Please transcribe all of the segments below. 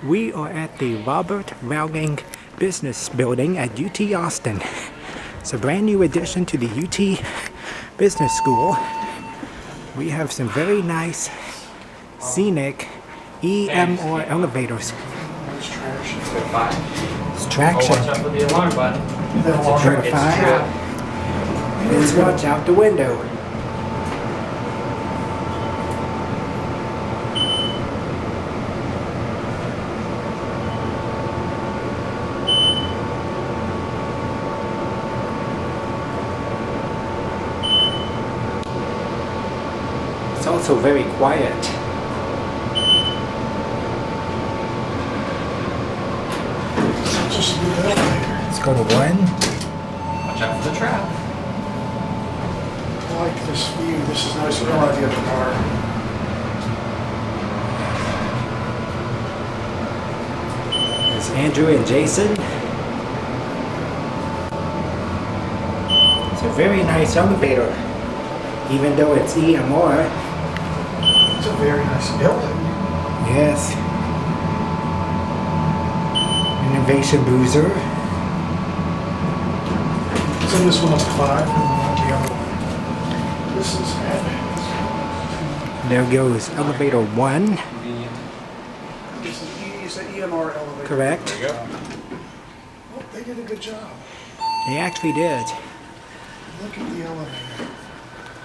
We are at the Robert Rowling Business Building at UT Austin. It's a brand new addition to the UT Business School. We have some very nice, scenic EMR elevators. It's traction. It's traction. Watch out for the alarm button. It's a trap. Let's watch out the window. It's also very quiet. Just a good elevator. Let's go to 1. Watch out for the trap. I like this view. This is nice. I don't like the other car. There's Andrew and Jason. It's a very nice elevator, even though it's EMR. It's a very nice building. Yes. Innovation Boozer. Send this one up to 5 and the other one. This is There goes elevator 1. This is an EMR elevator. Correct. There you go. Oh, they did a good job. They actually did. Look at the elevator.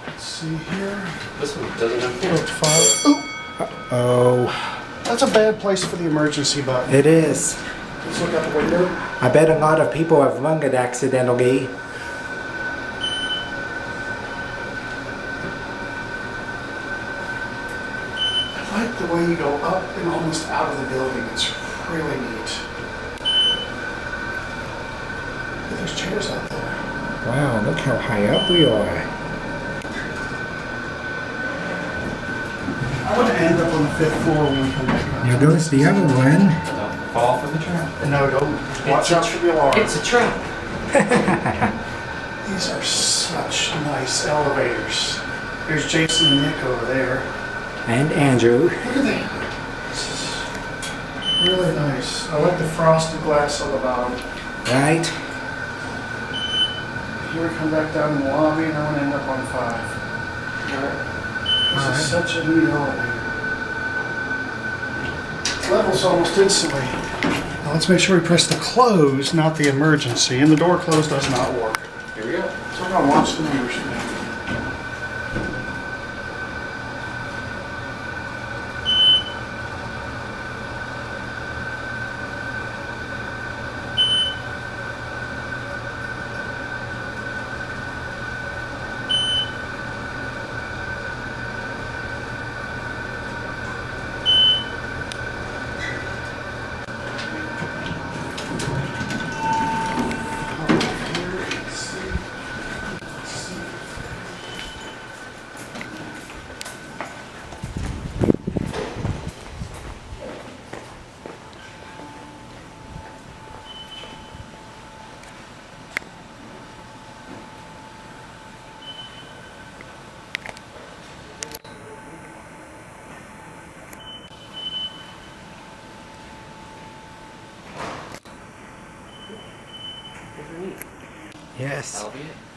Let's see here. This one doesn't have Go up to 5. Ooh, Oh, that's a bad place for the emergency button. it is. Let's look out the window. I bet a lot of people have rung it accidentally. I like the way you go up and almost out of the building. It's really neat. But there's chairs out there. Wow, look how high up we are. I want to end up on the 5th floor when we come back up. There goes the other one. Don't fall for the trap. No, don't. Watch out for the alarm. It's a trap. These are such nice elevators. There's Jason and Nick over there. And Andrew. Look at that. This is really nice. I like the frosted glass on the bottom. Right? Here we come back down in the lobby and I'm going to end up on 5. This is such a neat elevator. Levels almost instantly. Now let's make sure we press the close, not the emergency. And the door close does not work. Here we go. So I'm going to watch the numbers now. Yes. That'll be it.